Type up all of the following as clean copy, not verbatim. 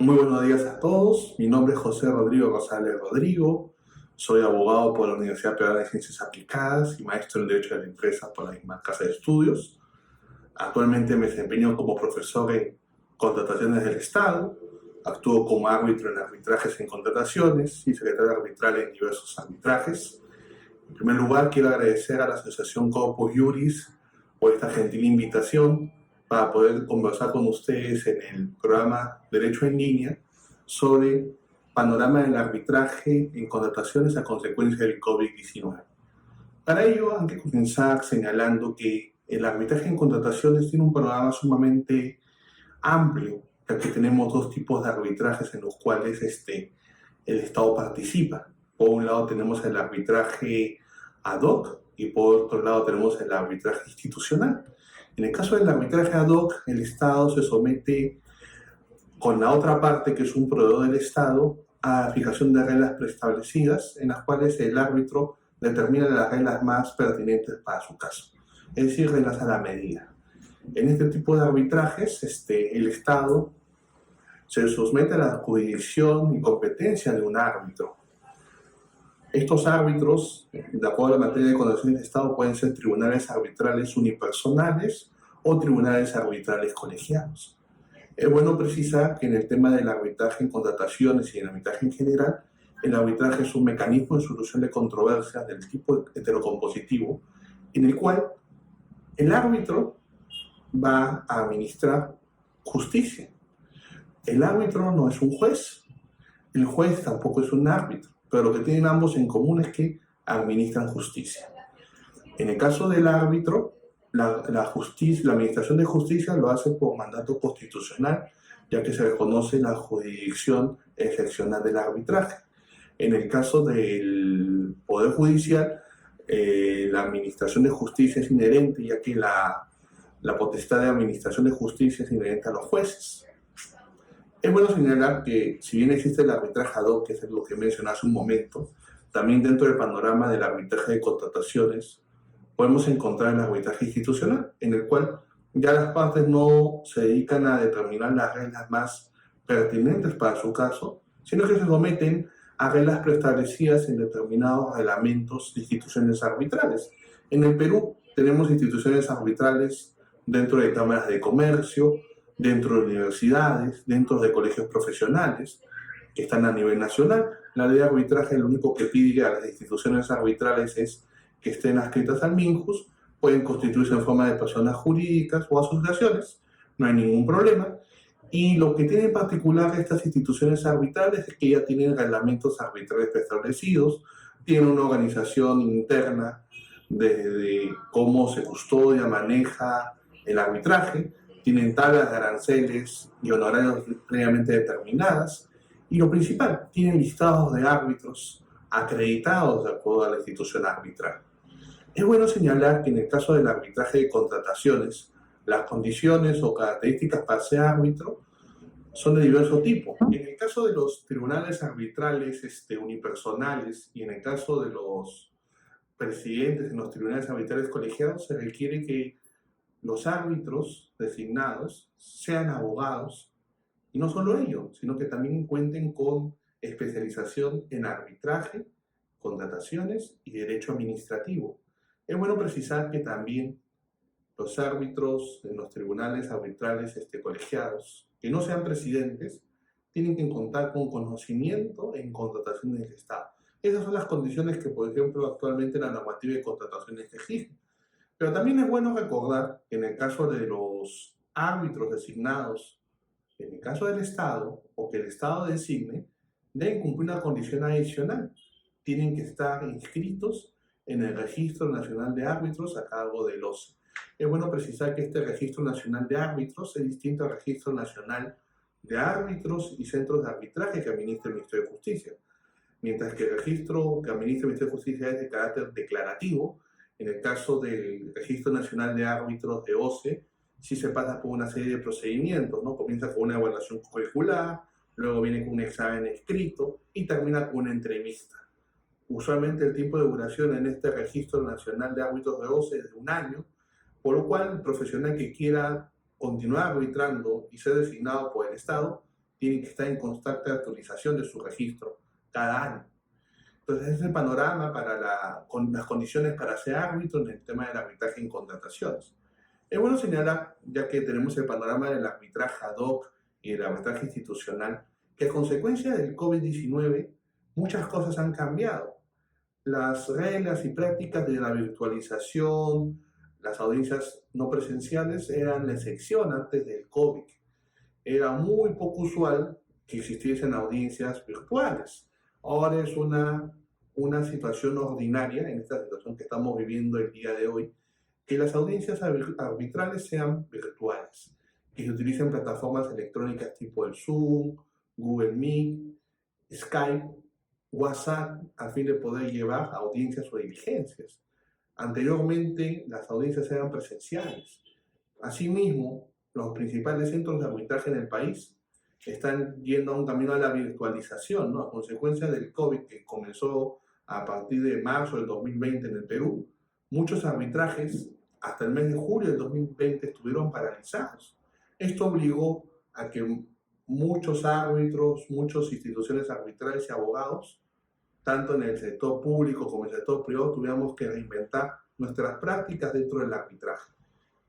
Muy buenos días a todos. Mi nombre es José Rodrigo Rosales Rodrigo. Soy abogado por la Universidad Peruana de Ciencias Aplicadas y maestro en Derecho de la Empresa por la misma Casa de Estudios. Actualmente me desempeño como profesor en contrataciones del Estado. Actúo como árbitro en arbitrajes en contrataciones y secretario arbitral en diversos arbitrajes. En primer lugar, quiero agradecer a la Asociación Corpus Juris por esta gentil invitación para poder conversar con ustedes en el programa Derecho en Línea sobre panorama del arbitraje en contrataciones a consecuencia del COVID-19. Para ello, hay que comenzar señalando que el arbitraje en contrataciones tiene un panorama sumamente amplio, ya que tenemos dos tipos de arbitrajes en los cuales el Estado participa. Por un lado tenemos el arbitraje ad hoc y por otro lado tenemos el arbitraje institucional. En el caso del arbitraje ad hoc, el Estado se somete con la otra parte, que es un proveedor del Estado, a la fijación de reglas preestablecidas en las cuales el árbitro determina las reglas más pertinentes para su caso, es decir, reglas a la medida. En este tipo de arbitrajes, el Estado se somete a la jurisdicción y competencia de un árbitro. Estos árbitros, de acuerdo a la materia de contrataciones de Estado, pueden ser tribunales arbitrales unipersonales o tribunales arbitrales colegiados. Es bueno precisar que en el tema del arbitraje en contrataciones y en el arbitraje en general, el arbitraje es un mecanismo de solución de controversias del tipo heterocompositivo, en el cual el árbitro va a administrar justicia. El árbitro no es un juez, el juez tampoco es un árbitro, pero lo que tienen ambos en común es que administran justicia. En el caso del árbitro, la administración de justicia lo hace por mandato constitucional, ya que se reconoce la jurisdicción excepcional del arbitraje. En el caso del Poder Judicial, la administración de justicia es inherente, ya que la potestad de administración de justicia es inherente a los jueces. Es bueno señalar que, si bien existe el arbitraje ad hoc, que es lo que mencioné hace un momento, también dentro del panorama del arbitraje de contrataciones podemos encontrar el arbitraje institucional, en el cual ya las partes no se dedican a determinar las reglas más pertinentes para su caso, sino que se someten a reglas preestablecidas en determinados reglamentos de instituciones arbitrales. En el Perú tenemos instituciones arbitrales dentro de cámaras de comercio, dentro de universidades, dentro de colegios profesionales, que están a nivel nacional. La ley de arbitraje lo único que pide a las instituciones arbitrales es que estén adscritas al MINJUS, pueden constituirse en forma de personas jurídicas o asociaciones, no hay ningún problema. Y lo que tiene en particular estas instituciones arbitrales es que ya tienen reglamentos arbitrales preestablecidos, tienen una organización interna de cómo se custodia, maneja el arbitraje, tienen tablas de aranceles y honorarios previamente determinadas, y lo principal, tienen listados de árbitros acreditados de acuerdo a la institución arbitral. Es bueno señalar que en el caso del arbitraje de contrataciones, las condiciones o características para ser árbitro son de diverso tipo. En el caso de los tribunales arbitrales unipersonales y en el caso de los presidentes en los tribunales arbitrales colegiados, se requiere que los árbitros designados sean abogados, y no solo ello, sino que también cuenten con especialización en arbitraje, contrataciones y derecho administrativo. Es bueno precisar que también los árbitros en los tribunales arbitrales colegiados, que no sean presidentes, tienen que contar con conocimiento en contrataciones del Estado. Esas son las condiciones que, por ejemplo, actualmente la normativa de contrataciones exige. Pero también es bueno recordar que en el caso de los árbitros designados, en el caso del Estado, o que el Estado designe, deben cumplir una condición adicional. Tienen que estar inscritos en el Registro Nacional de Árbitros a cargo del OCE. Es bueno precisar que este Registro Nacional de Árbitros es distinto al Registro Nacional de Árbitros y Centros de Arbitraje que administra el Ministerio de Justicia. Mientras que el registro que administra el Ministerio de Justicia es de carácter declarativo, en el caso del Registro Nacional de Árbitros de OCE, sí se pasa por una serie de procedimientos, ¿no? Comienza con una evaluación curricular, luego viene con un examen escrito y termina con una entrevista. Usualmente el tiempo de duración en este Registro Nacional de Árbitros de OCE es de 1 año, por lo cual el profesional que quiera continuar arbitrando y ser designado por el Estado tienen que estar en constante actualización de su registro cada año. Entonces, ese es el panorama para con las condiciones para ser árbitro en el tema del arbitraje en contrataciones. Es bueno señalar, ya que tenemos el panorama del arbitraje ad hoc y el arbitraje institucional, que a consecuencia del COVID-19 muchas cosas han cambiado. Las reglas y prácticas de la virtualización, las audiencias no presenciales eran la excepción antes del COVID. Era muy poco usual que existiesen audiencias virtuales. Ahora es una situación ordinaria, en esta situación que estamos viviendo el día de hoy, que las audiencias arbitrales sean virtuales, que se utilicen plataformas electrónicas tipo el Zoom, Google Meet, Skype, WhatsApp, a fin de poder llevar audiencias o diligencias. Anteriormente, las audiencias eran presenciales. Asimismo, los principales centros de arbitraje en el país están yendo a un camino a la virtualización, ¿no? A consecuencia del COVID que comenzó a partir de marzo del 2020 en el Perú. Muchos arbitrajes hasta el mes de julio del 2020 estuvieron paralizados. Esto obligó a que muchos árbitros, muchas instituciones arbitrales y abogados, tanto en el sector público como en el sector privado, tuviéramos que reinventar nuestras prácticas dentro del arbitraje.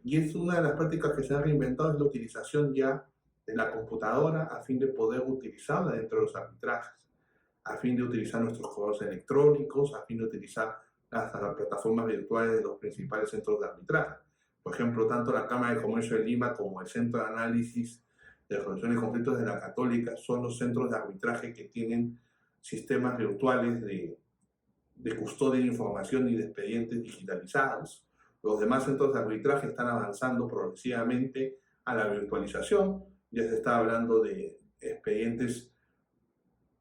Y es una de las prácticas que se han reinventado, es la utilización ya de la computadora a fin de poder utilizarla dentro de los arbitrajes, a fin de utilizar nuestros correos electrónicos, a fin de utilizar las plataformas virtuales de los principales centros de arbitraje. Por ejemplo, tanto la Cámara de Comercio de Lima como el Centro de Análisis de Resolución de Conflictos de la Católica son los centros de arbitraje que tienen sistemas virtuales de custodia de información y de expedientes digitalizados. Los demás centros de arbitraje están avanzando progresivamente a la virtualización. Ya se está hablando de expedientes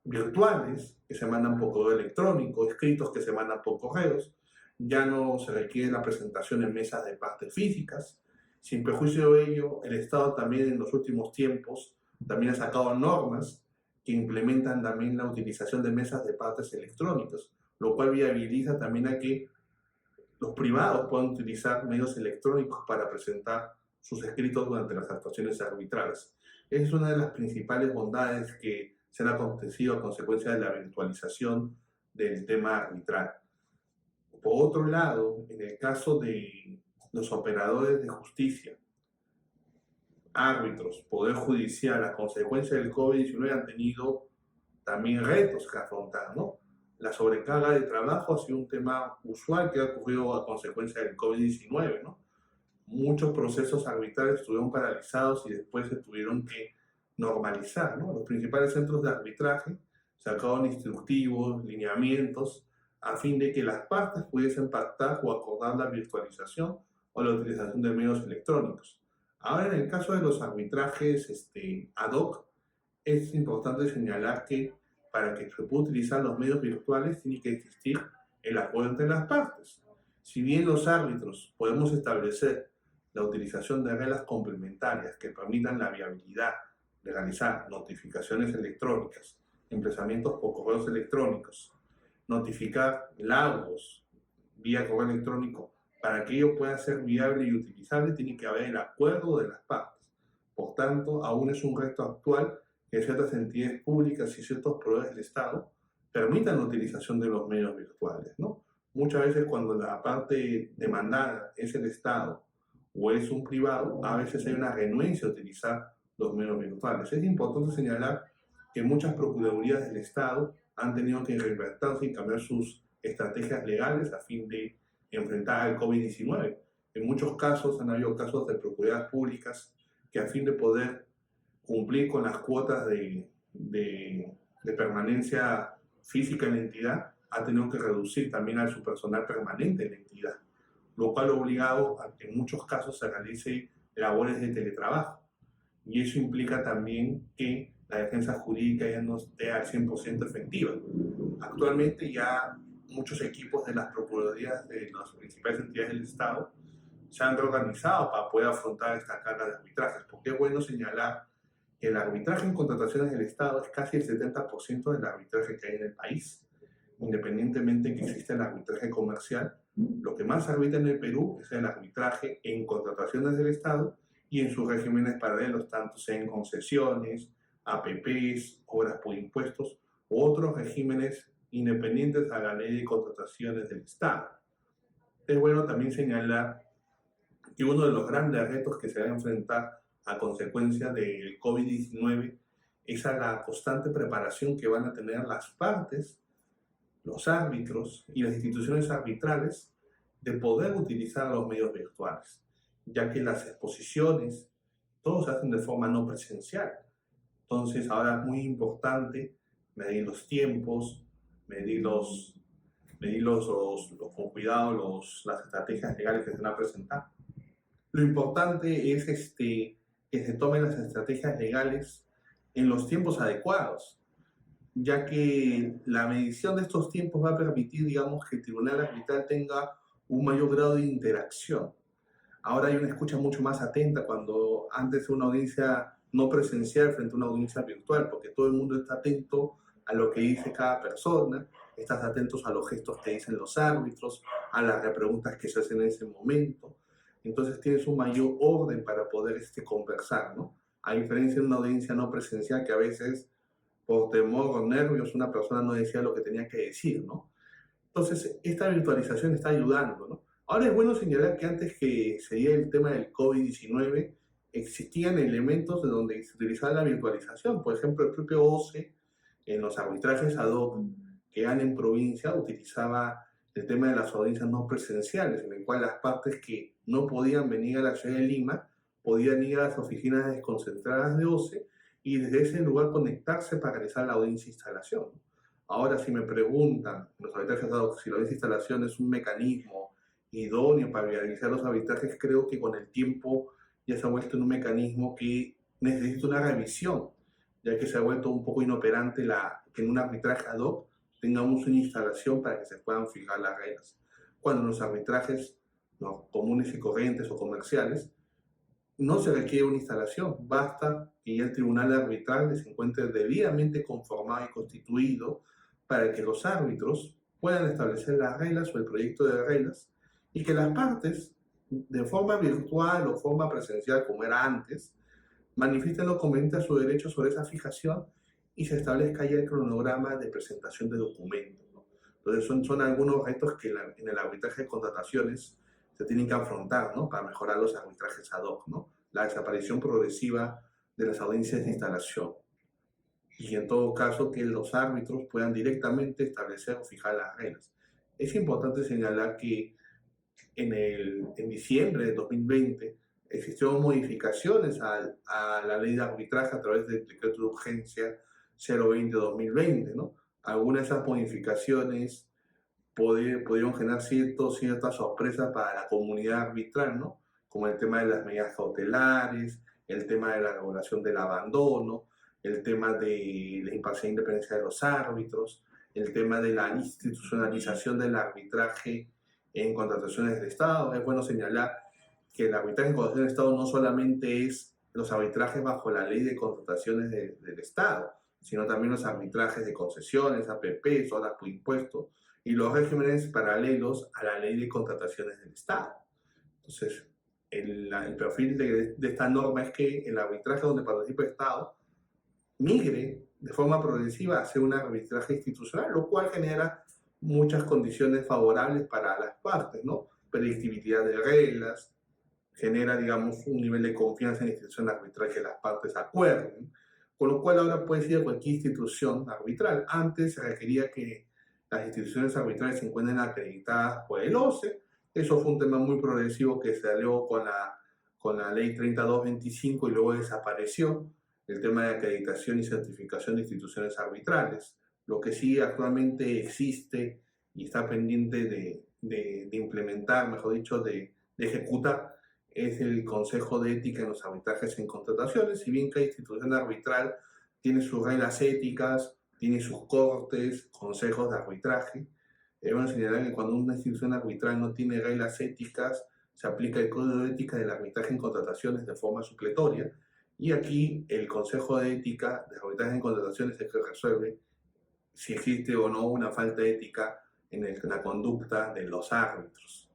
virtuales que se mandan por correo electrónico, escritos que se mandan por correos. Ya no se requiere la presentación en mesas de partes físicas. Sin perjuicio de ello, el Estado también en los últimos tiempos también ha sacado normas que implementan también la utilización de mesas de partes electrónicas, lo cual viabiliza también a que los privados puedan utilizar medios electrónicos para presentar sus escritos durante las actuaciones arbitrales. Esa es una de las principales bondades que se han acontecido a consecuencia de la virtualización del tema arbitral. Por otro lado, en el caso de los operadores de justicia, árbitros, poder judicial, a consecuencia del COVID-19 han tenido también retos que afrontar, ¿no? La sobrecarga de trabajo ha sido un tema usual que ha ocurrido a consecuencia del COVID-19, ¿no? Muchos procesos arbitrales estuvieron paralizados y después se tuvieron que normalizar, ¿no? Los principales centros de arbitraje sacaron instructivos, lineamientos, a fin de que las partes pudiesen pactar o acordar la virtualización o la utilización de medios electrónicos. Ahora, en el caso de los arbitrajes ad hoc, es importante señalar que para que se pueda utilizar los medios virtuales tiene que existir el acuerdo entre las partes. Si bien los árbitros podemos establecer la utilización de reglas complementarias que permitan la viabilidad de realizar notificaciones electrónicas, emplazamientos por correos electrónicos, notificar laudos vía correo electrónico, para que ello pueda ser viable y utilizable tiene que haber el acuerdo de las partes. Por tanto, aún es un reto actual que ciertas entidades públicas y ciertos proveedores del Estado permitan la utilización de los medios virtuales, ¿no? Muchas veces cuando la parte demandada es el Estado o es un privado, a veces hay una renuencia a utilizar los medios virtuales. Es importante señalar que muchas procuradurías del Estado han tenido que reinventarse y cambiar sus estrategias legales a fin de enfrentar al COVID-19. En muchos casos han habido casos de procuradurías públicas que a fin de poder cumplir con las cuotas de permanencia física en la entidad, ha tenido que reducir también a su personal permanente en la entidad, lo cual ha obligado a que en muchos casos se realice labores de teletrabajo. Y eso implica también que la defensa jurídica ya no esté al 100% efectiva. Actualmente ya muchos equipos de las procuradurías de las principales entidades del Estado se han reorganizado para poder afrontar esta carga de arbitrajes, porque es bueno señalar que el arbitraje en contrataciones del Estado es casi el 70% del arbitraje que hay en el país. Independientemente de que exista el arbitraje comercial, lo que más se arbitra en el Perú es el arbitraje en contrataciones del Estado y en sus regímenes paralelos, tanto sea en concesiones, APPs, obras por impuestos u otros regímenes independientes a la ley de contrataciones del Estado. Es bueno también señalar que uno de los grandes retos que se va a enfrentar a consecuencia del COVID-19 es a la constante preparación que van a tener las partes, los árbitros y las instituciones arbitrales de poder utilizar los medios virtuales, ya que las exposiciones todos se hacen de forma no presencial. Entonces ahora es muy importante medir los tiempos, con cuidado las estrategias legales que se van a presentar. Lo importante es que se tomen las estrategias legales en los tiempos adecuados, ya que la medición de estos tiempos va a permitir, digamos, que el tribunal arbitral tenga un mayor grado de interacción. Ahora hay una escucha mucho más atenta cuando antes de una audiencia no presencial frente a una audiencia virtual, porque todo el mundo está atento a lo que dice cada persona, estás atentos a los gestos que dicen los árbitros, a las repreguntas que se hacen en ese momento. Entonces tienes un mayor orden para poder conversar, ¿no? A diferencia de una audiencia no presencial que a veces, por temor o nervios, una persona no decía lo que tenía que decir, ¿no? Entonces, esta virtualización está ayudando, ¿no? Ahora es bueno señalar que antes que se diera el tema del COVID-19, existían elementos de donde se utilizaba la virtualización. Por ejemplo, el propio OCE, en los arbitrajes ad hoc que dan en provincia, utilizaba el tema de las audiencias no presenciales, en el cual las partes que no podían venir a la ciudad de Lima podían ir a las oficinas desconcentradas de OCE y desde ese lugar conectarse para realizar la audiencia de instalación. Ahora, si me preguntan, los arbitrajes ad hoc, si la audiencia de instalación es un mecanismo idóneo para realizar los arbitrajes, creo que con el tiempo ya se ha vuelto en un mecanismo que necesita una revisión, ya que se ha vuelto un poco inoperante que en un arbitraje ad hoc tengamos una instalación para que se puedan fijar las reglas. Cuando en los arbitrajes comunes y corrientes o comerciales no se requiere una instalación, basta que ya el tribunal arbitral se encuentre debidamente conformado y constituido para que los árbitros puedan establecer las reglas o el proyecto de reglas y que las partes, de forma virtual o forma presencial como era antes, manifiesten lo conveniente a su derecho sobre esa fijación y se establezca ya el cronograma de presentación de documentos, ¿no? Entonces son algunos retos que en el arbitraje de contrataciones se tienen que afrontar, ¿no? Para mejorar los arbitrajes ad hoc, ¿no? La desaparición progresiva de las audiencias de instalación y en todo caso que los árbitros puedan directamente establecer o fijar las reglas. Es importante señalar que en diciembre de 2020 existieron modificaciones a la ley de arbitraje a través del decreto de urgencia 020-2020, ¿no? Algunas de esas modificaciones pudieron generar ciertas sorpresas para la comunidad arbitral, ¿no? Como el tema de las medidas cautelares, el tema de la regulación del abandono, el tema de la imparcial independencia de los árbitros, el tema de la institucionalización del arbitraje en contrataciones del Estado. Es bueno señalar que el arbitraje en contrataciones del Estado no solamente es los arbitrajes bajo la ley de contrataciones del Estado, sino también los arbitrajes de concesiones, APPs, horas por impuestos y los regímenes paralelos a la ley de contrataciones del Estado. Entonces, el perfil de esta norma es que el arbitraje donde participa el Estado migre de forma progresiva hacia un arbitraje institucional, lo cual genera muchas condiciones favorables para las partes, ¿no? Predictibilidad de reglas, genera, digamos, un nivel de confianza en la institución arbitral que las partes acuerden, con lo cual ahora puede ser cualquier institución arbitral. Antes se requería que las instituciones arbitrales se encuentren acreditadas por el OCE. Eso fue un tema muy progresivo que salió con la ley 3225 y luego desapareció el tema de acreditación y certificación de instituciones arbitrales. Lo que sí actualmente existe y está pendiente de implementar, mejor dicho, de ejecutar, es el Consejo de Ética en los arbitrajes en contrataciones. Si bien cada institución arbitral tiene sus reglas éticas, tiene sus cortes, consejos de arbitraje, es bueno señalar que cuando una institución arbitral no tiene reglas éticas, se aplica el Código de Ética del arbitraje en contrataciones de forma supletoria, y aquí el Consejo de Ética de arbitraje en contrataciones es el que resuelve si existe o no una falta ética en la conducta de los árbitros.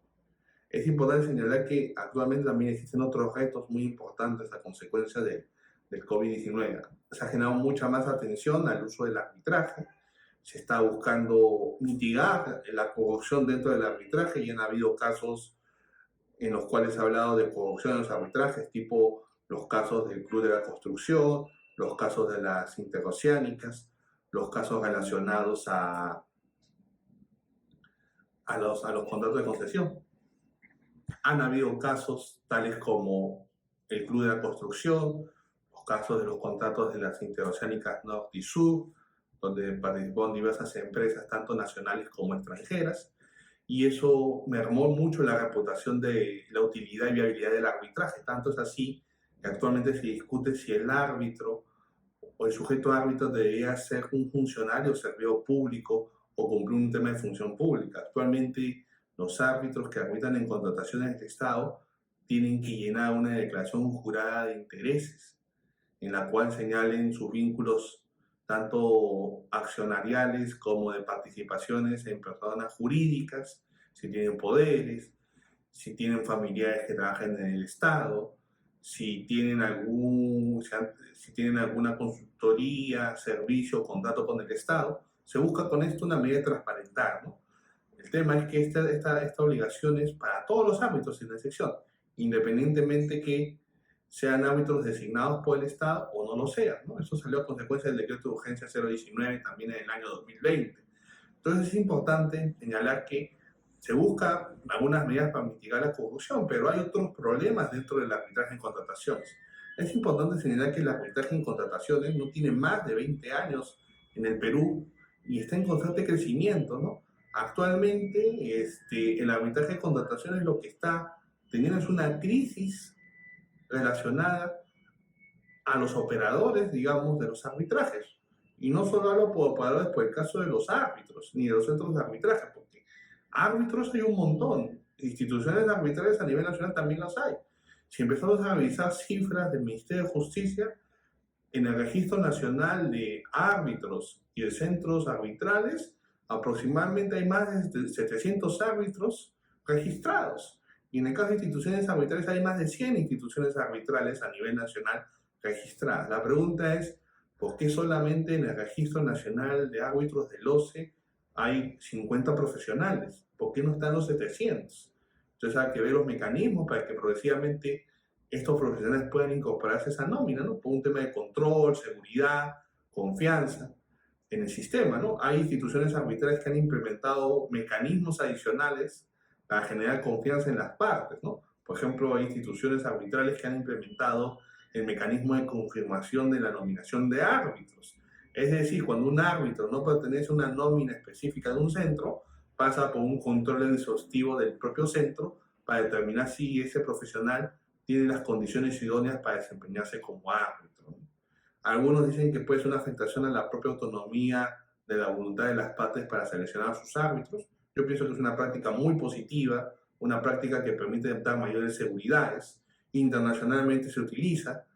Es importante señalar que actualmente también existen otros retos muy importantes a consecuencia de del COVID-19. Se ha generado mucha más atención al uso del arbitraje, se está buscando mitigar la corrupción dentro del arbitraje y han habido casos en los cuales se ha hablado de corrupción en los arbitrajes, tipo los casos del Club de la Construcción, los casos de las interoceánicas, los casos relacionados a los contratos de concesión. Han habido casos tales como el Club de la Construcción, los casos de los contratos de las interoceánicas Norte y Sur, donde participaron diversas empresas, tanto nacionales como extranjeras, y eso mermó mucho la reputación de la utilidad y viabilidad del arbitraje. Tanto es así que actualmente se discute si el árbitro o el sujeto árbitro debería ser un funcionario o servidor público o cumplir un tema de función pública. Actualmente los árbitros que arbitran en contrataciones del Estado tienen que llenar una declaración jurada de intereses en la cual señalen sus vínculos tanto accionariales como de participaciones en personas jurídicas, si tienen poderes, si tienen familiares que trabajan en el Estado, si tienen alguna consultoría, servicio o contrato con el Estado. Se busca con esto una medida de transparentar, ¿no? El tema es que esta obligación es para todos los ámbitos, sin excepción, independientemente que sean árbitros designados por el Estado o no lo sean, ¿no? Eso salió a consecuencia del decreto de urgencia 019 también en el año 2020. Entonces es importante señalar que se busca algunas medidas para mitigar la corrupción, pero hay otros problemas dentro del arbitraje en contrataciones. Es importante señalar que el arbitraje en contrataciones no tiene más de 20 años en el Perú y está en constante crecimiento, ¿no? Actualmente el arbitraje de contrataciones lo que está teniendo es una crisis relacionada a los operadores, digamos, de los arbitrajes. Y no solo hablo por operadores por el caso de los árbitros, ni de los centros de arbitraje, porque árbitros hay un montón. Instituciones arbitrales a nivel nacional también las hay. Si empezamos a revisar cifras del Ministerio de Justicia, en el Registro Nacional de Árbitros y de Centros Arbitrales, aproximadamente hay más de 700 árbitros registrados. Y en el caso de instituciones arbitrales hay más de 100 instituciones arbitrales a nivel nacional registradas. La pregunta es, ¿por qué solamente en el Registro Nacional de Árbitros del OCE hay 50 profesionales? ¿Por qué no están los 700? Entonces hay que ver los mecanismos para que progresivamente estos profesionales puedan incorporarse a esa nómina, ¿no? Por un tema de control, seguridad, confianza en el sistema, ¿no? Hay instituciones arbitrales que han implementado mecanismos adicionales para generar confianza en las partes, ¿no? Por ejemplo, hay instituciones arbitrales que han implementado el mecanismo de confirmación de la nominación de árbitros. Es decir, cuando un árbitro no pertenece a una nómina específica de un centro, pasa por un control exhaustivo del propio centro para determinar si ese profesional tiene las condiciones idóneas para desempeñarse como árbitro. Algunos dicen que puede ser una afectación a la propia autonomía de la voluntad de las partes para seleccionar a sus árbitros. Yo pienso que es una práctica muy positiva, una práctica que permite dar mayores seguridades. Internacionalmente se utiliza.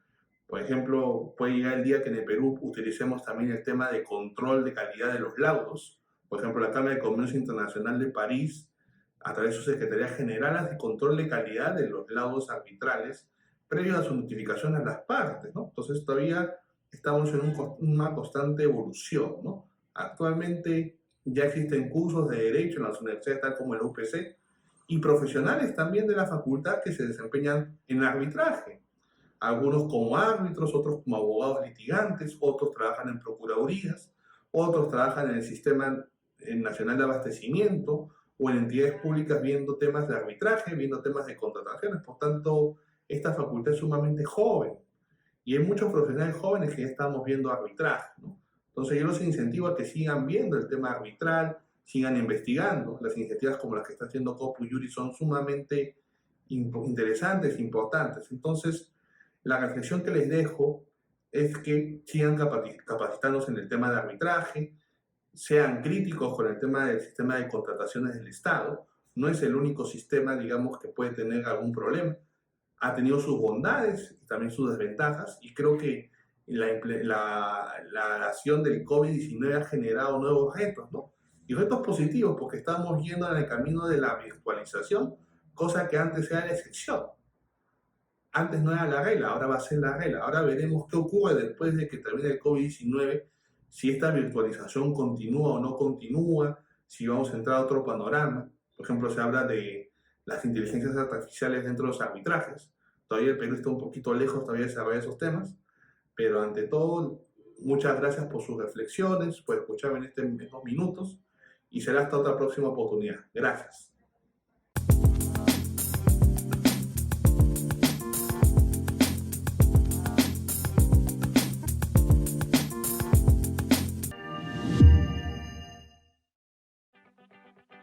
Por ejemplo, puede llegar el día que en el Perú utilicemos también el tema de control de calidad de los laudos. Por ejemplo, la Cámara de Comercio Internacional de París, a través de su Secretaría General, hace control de calidad de los laudos arbitrales previo a su notificación a las partes, ¿no? Entonces todavía estamos en una constante evolución, ¿no? Actualmente ya existen cursos de derecho en las universidades, tal como el UPC, y profesionales también de la facultad que se desempeñan en arbitraje. Algunos como árbitros, otros como abogados litigantes, otros trabajan en procuradurías, otros trabajan en el Sistema Nacional de Abastecimiento o en entidades públicas viendo temas de arbitraje, viendo temas de contrataciones. Por tanto, esta facultad es sumamente joven y hay muchos profesionales jóvenes que ya estamos viendo arbitraje, ¿no? Entonces yo los incentivo a que sigan viendo el tema arbitral, sigan investigando. Las iniciativas como las que está haciendo Corpus Juris son sumamente interesantes, importantes. Entonces, la reflexión que les dejo es que sigan capacitándose en el tema de arbitraje, sean críticos con el tema del sistema de contrataciones del Estado. No es el único sistema, digamos, que puede tener algún problema. Ha tenido sus bondades y también sus desventajas, y creo que la acción del COVID-19 ha generado nuevos retos, ¿no? Y retos positivos, porque estamos yendo en el camino de la virtualización, cosa que antes era la excepción. Antes no era la regla, ahora va a ser la regla. Ahora veremos qué ocurre después de que termine el COVID-19, si esta virtualización continúa o no continúa, si vamos a entrar a otro panorama. Por ejemplo, se habla de las inteligencias artificiales dentro de los arbitrajes. Todavía el Perú está un poquito lejos todavía de desarrollar esos temas, pero ante todo, muchas gracias por sus reflexiones, por escucharme en estos minutos y será hasta otra próxima oportunidad. Gracias.